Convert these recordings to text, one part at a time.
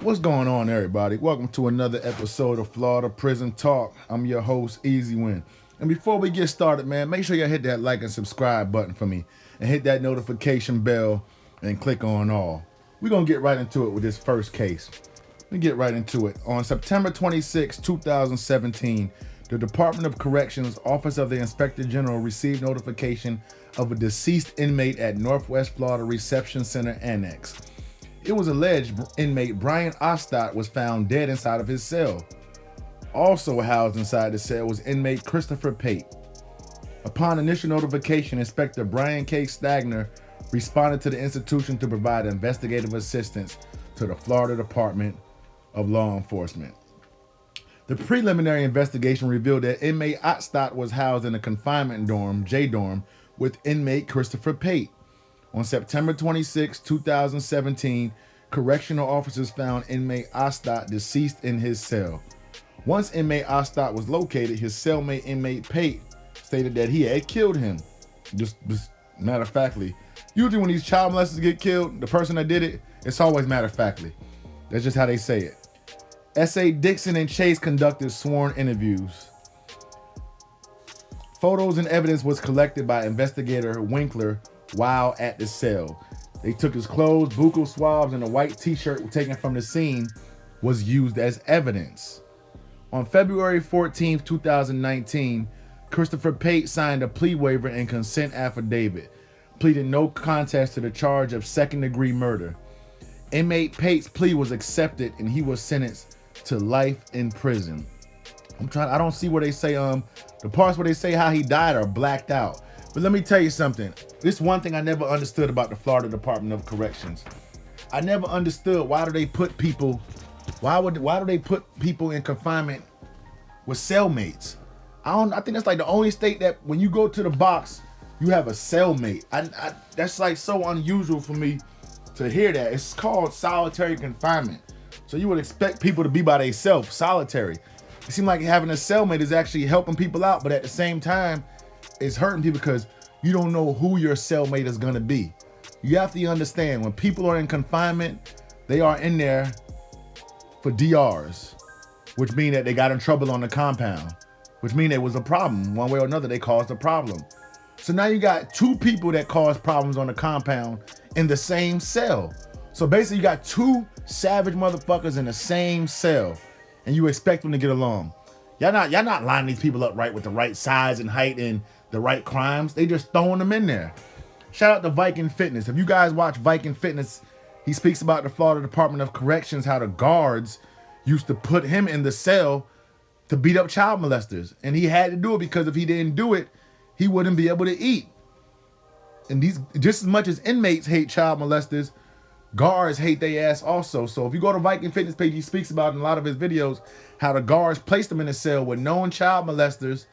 What's going on, everybody? Welcome to another episode of Florida Prison Talk. I'm your host, Easy Win. And before we get started, man, make sure you hit that like and subscribe button for me and hit that notification bell and click on all. We're going to get right into it with this first case. Let me get right into it. On September 26, 2017, the Department of Corrections Office of the Inspector General received notification of a deceased inmate at Northwest Florida Reception Center Annex. It was alleged inmate Brian Ostott was found dead inside of his cell. Also housed inside the cell was inmate Christopher Pate. Upon initial notification, Inspector Brian K. Stagner responded to the institution to provide investigative assistance to the Florida Department of Law Enforcement. The preliminary investigation revealed that inmate Ostott was housed in a confinement dorm, J-dorm, with inmate Christopher Pate. On September 26, 2017, correctional officers found inmate Ostott deceased in his cell. Once inmate Ostott was located, his cellmate inmate Pate stated that he had killed him. Just matter of factly. Usually when these child molesters get killed, the person that did it, it's always matter of factly. That's just how they say it. S.A. Dixon and Chase conducted sworn interviews. Photos and evidence was collected by investigator Winkler while at the cell. They took his clothes, buccal swabs, and a white t-shirt taken from the scene was used as evidence. On February 14, 2019, Christopher Pate signed a plea waiver and consent affidavit, pleading no contest to the charge of second-degree murder. Inmate Pate's plea was accepted and he was sentenced to life in prison. I don't see where they say the parts where they say how he died are blacked out. But let me tell you something. This one thing I never understood about the Florida Department of Corrections. I never understood why do they put people in confinement with cellmates. I think that's like the only state that when you go to the box, you have a cellmate. That's like so unusual for me to hear that. It's called solitary confinement. So you would expect people to be by themselves, solitary. It seems like having a cellmate is actually helping people out, but at the same time, it's hurting people because you don't know who your cellmate is going to be. You have to understand when people are in confinement, they are in there for DRs, which mean that they got in trouble on the compound, which mean there was a problem. One way or another, they caused a problem. So now you got two people that cause problems on the compound in the same cell. So basically you got two savage motherfuckers in the same cell and you expect them to get along. Y'all not lining these people up right with the right size and height and the right crimes. They just throwing them in there. Shout out to Viking Fitness. If you guys watch Viking Fitness, he speaks about the Florida Department of Corrections, how the guards used to put him in the cell to beat up child molesters. And he had to do it because if he didn't do it, he wouldn't be able to eat. And these, just as much as inmates hate child molesters, guards hate their ass also. So if you go to Viking Fitness page, he speaks about in a lot of his videos how the guards placed him in a cell with known child molesters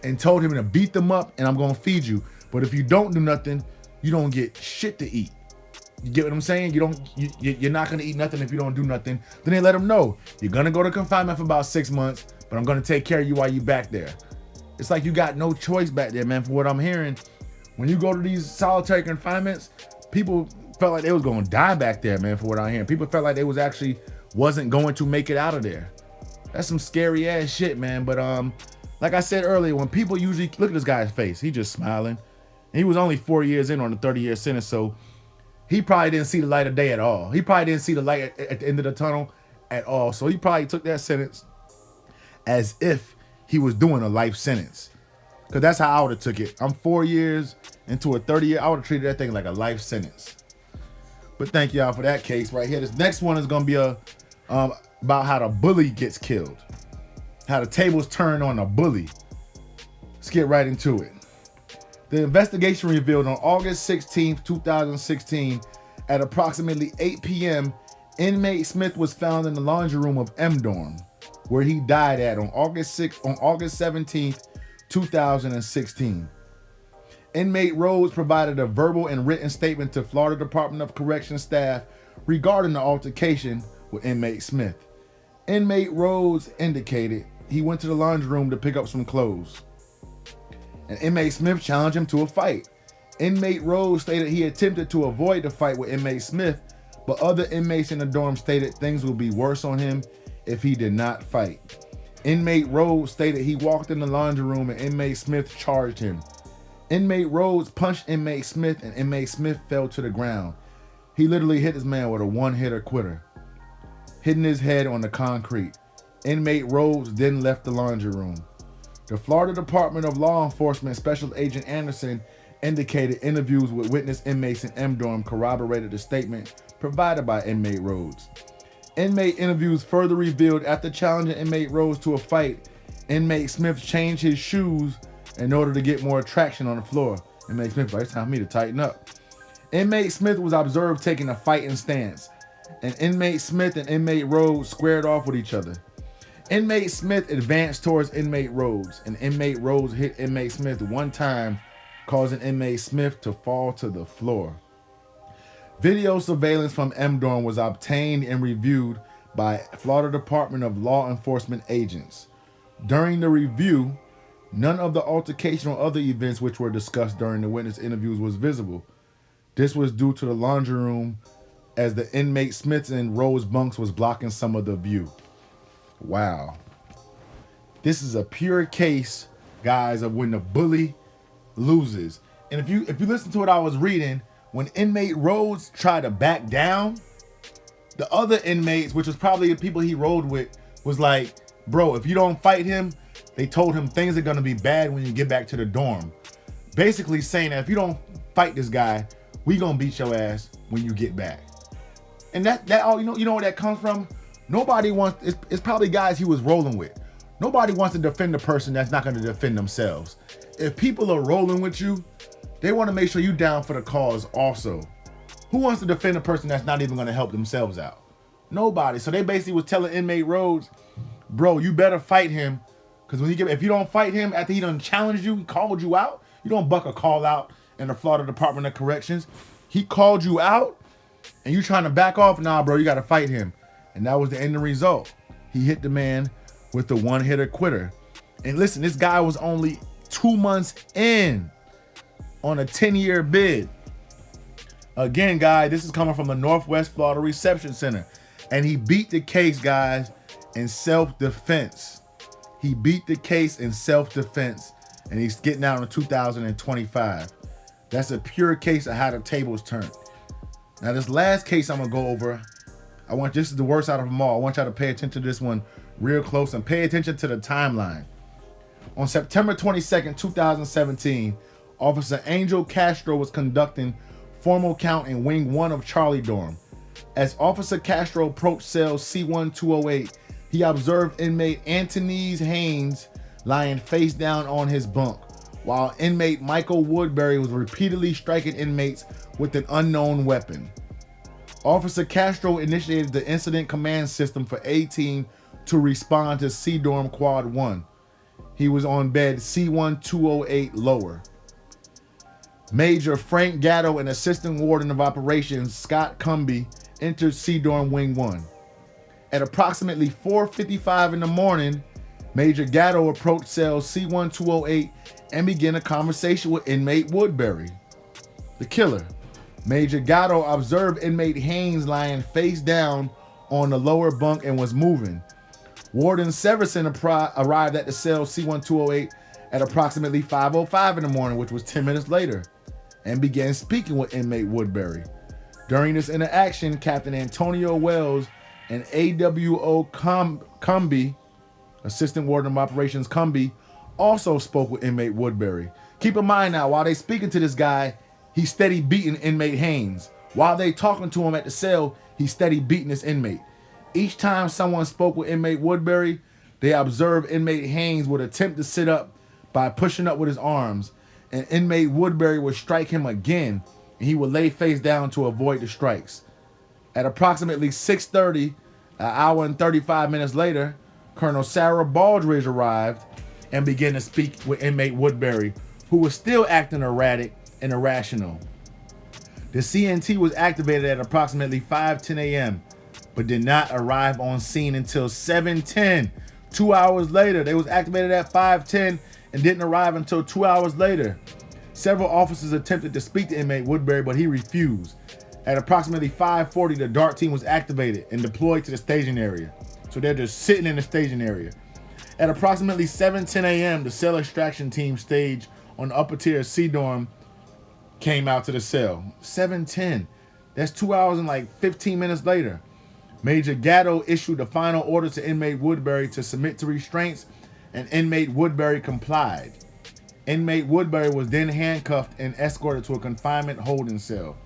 and told him to beat them up and I'm gonna feed you. But if you don't do nothing, you don't get shit to eat. You get what I'm saying? You're not gonna eat nothing if you don't do nothing. Then they let him know, you're gonna go to confinement for about 6 months, but I'm gonna take care of you while you back there. It's like you got no choice back there, man, for what I'm hearing. When you go to these solitary confinements, people felt like they was gonna die back there, man, for what I'm hearing. People felt like they wasn't going to make it out of there. That's some scary ass shit, man. But like I said earlier, when people usually look at this guy's face, he just smiling. And he was only 4 years in on the 30-year sentence, so he probably didn't see the light of day at all. He probably didn't see the light at the end of the tunnel at all. So he probably took that sentence as if he was doing a life sentence. Because that's how I would have took it. I'm 4 years into a 30-year, I would have treated that thing like a life sentence. But thank y'all for that case right here. This next one is going to be about how the bully gets killed. How the tables turn on a bully. Let's get right into it. The investigation revealed on August 16, 2016, at approximately 8 p.m., inmate Smith was found in the laundry room of M Dorm, where he died at on August 17, 2016. Inmate Rhodes provided a verbal and written statement to Florida Department of Corrections staff regarding the altercation with inmate Smith. Inmate Rhodes indicated he went to the laundry room to pick up some clothes, and inmate Smith challenged him to a fight. Inmate Rhodes stated he attempted to avoid the fight with inmate Smith, but other inmates in the dorm stated things would be worse on him if he did not fight. Inmate Rhodes stated he walked in the laundry room and inmate Smith charged him. Inmate Rhodes punched inmate Smith and inmate Smith fell to the ground. He literally hit this man with a one-hitter quitter, hitting his head on the concrete. Inmate Rhodes then left the laundry room. The Florida Department of Law Enforcement Special Agent Anderson indicated interviews with witness inmates in M-Dorm corroborated the statement provided by inmate Rhodes. Inmate interviews further revealed after challenging inmate Rhodes to a fight, inmate Smith changed his shoes in order to get more traction on the floor. Inmate Smith, like, it's time for me to tighten up. Inmate Smith was observed taking a fighting stance, and inmate Smith and inmate Rhodes squared off with each other. Inmate Smith advanced towards inmate Rhodes, and inmate Rhodes hit inmate Smith one time, causing inmate Smith to fall to the floor. Video surveillance from M-Dorm was obtained and reviewed by Florida Department of Law Enforcement agents. During the review, none of the altercation or other events which were discussed during the witness interviews was visible. This was due to the laundry room, as the inmate Smith and Rhodes bunks was blocking some of the view. Wow. This is a pure case, guys, of when the bully loses. And if you listen to what I was reading, when inmate Rhodes tried to back down, the other inmates, which was probably the people he rode with, was like, bro, if you don't fight him, they told him things are gonna be bad when you get back to the dorm. Basically saying that if you don't fight this guy, we gonna beat your ass when you get back. And that all you know where that comes from? Nobody wants, it's probably guys he was rolling with. Nobody wants to defend a person that's not going to defend themselves. If people are rolling with you, they want to make sure you down for the cause also. Who wants to defend a person that's not even going to help themselves out? Nobody. So they basically was telling inmate Rhodes, bro, you better fight him, because if you don't fight him after he done challenged you, he called you out. You don't buck a call out in the Florida Department of Corrections. He called you out and you trying to back off. Nah, bro, you got to fight him. And that was the end result. He hit the man with the one-hitter quitter. And listen, this guy was only 2 months in on a 10-year bid. Again, guys, this is coming from the Northwest Florida Reception Center. And he beat the case, guys, in self-defense. He beat the case in self-defense. And he's getting out in 2025. That's a pure case of how the tables turned. Now, this last case I'm going to go over, this is the worst out of them all. I want y'all to pay attention to this one real close and pay attention to the timeline. On September 22nd, 2017, Officer Angel Castro was conducting formal count in Wing 1 of Charlie Dorm. As Officer Castro approached cell C1208, he observed inmate Anthony Haynes lying face down on his bunk, while inmate Michael Woodbury was repeatedly striking inmates with an unknown weapon. Officer Castro initiated the incident command system for A-Team to respond to C-Dorm Quad 1. He was on bed C1208 lower. Major Frank Gatto and Assistant Warden of Operations Scott Cumby entered C-Dorm Wing 1. At approximately 4:55 in the morning, Major Gatto approached cell C1208 and began a conversation with inmate Woodbury, the killer. Major Gatto observed inmate Haynes lying face down on the lower bunk and was moving. Warden Severson arrived at the cell C1208 at approximately 5:05 in the morning, which was 10 minutes later, and began speaking with inmate Woodbury. During this interaction, Captain Antonio Wells and AWO Cumby, Assistant Warden of Operations Cumby, also spoke with inmate Woodbury. Keep in mind now, while they speaking to this guy, he's steady beating inmate Haynes. While they talking to him at the cell, he's steady beating this inmate. Each time someone spoke with inmate Woodbury, they observed inmate Haynes would attempt to sit up by pushing up with his arms, and inmate Woodbury would strike him again, and he would lay face down to avoid the strikes. At approximately 6:30, an hour and 35 minutes later, Colonel Sarah Baldridge arrived and began to speak with inmate Woodbury, who was still acting erratic and irrational. The CNT was activated at approximately 5:10 a.m., but did not arrive on scene until 7:10. 2 hours later, they was activated at 5:10 and didn't arrive until 2 hours later. Several officers attempted to speak to inmate Woodbury, but he refused. At approximately 5:40, the DART team was activated and deployed to the staging area. So they're just sitting in the staging area. At approximately 7:10 a.m., the cell extraction team stage on the upper tier of C dorm came out to the cell. 7:10. That's 2 hours and like 15 minutes later. Major Gatto issued the final order to inmate Woodbury to submit to restraints, and inmate Woodbury complied. Inmate Woodbury was then handcuffed and escorted to a confinement holding cell.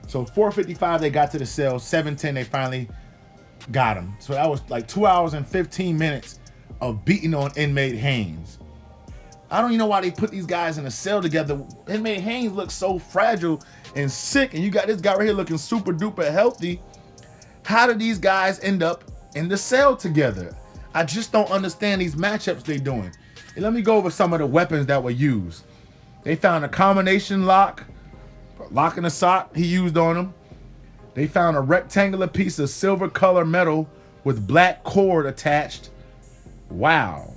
So 4:55 they got to the cell. 7:10 they finally got him. So that was like 2 hours and 15 minutes of beating on inmate Haynes. I don't even know why they put these guys in a cell together. Inmate Haynes looks so fragile and sick, and you got this guy right here looking super duper healthy. How did these guys end up in the cell together? I just don't understand these matchups they're doing. And let me go over some of the weapons that were used. They found a combination lock in the sock he used on him. They found a rectangular piece of silver color metal with black cord attached. Wow.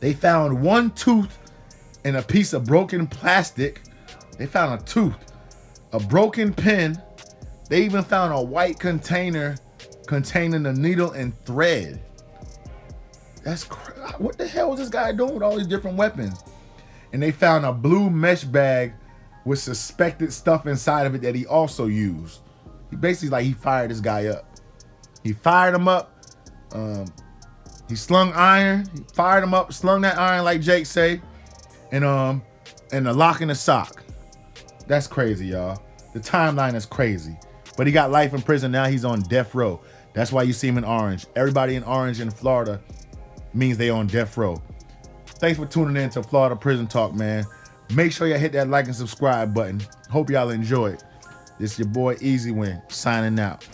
They found one tooth and a piece of broken plastic. They found a tooth, a broken pen. They even found a white container containing a needle and thread. What the hell was this guy doing with all these different weapons? And they found a blue mesh bag with suspected stuff inside of it that he also used. He basically he fired this guy up. He fired him up. He slung iron. He fired him up, slung that iron like Jake say, and the lock in the sock. That's crazy, y'all. The timeline is crazy. But he got life in prison. Now he's on death row. That's why you see him in orange. Everybody in orange in Florida means they on death row. Thanks for tuning in to Florida Prison Talk, man. Make sure y'all hit that like and subscribe button. Hope y'all enjoy it. This your boy Easy Win signing out.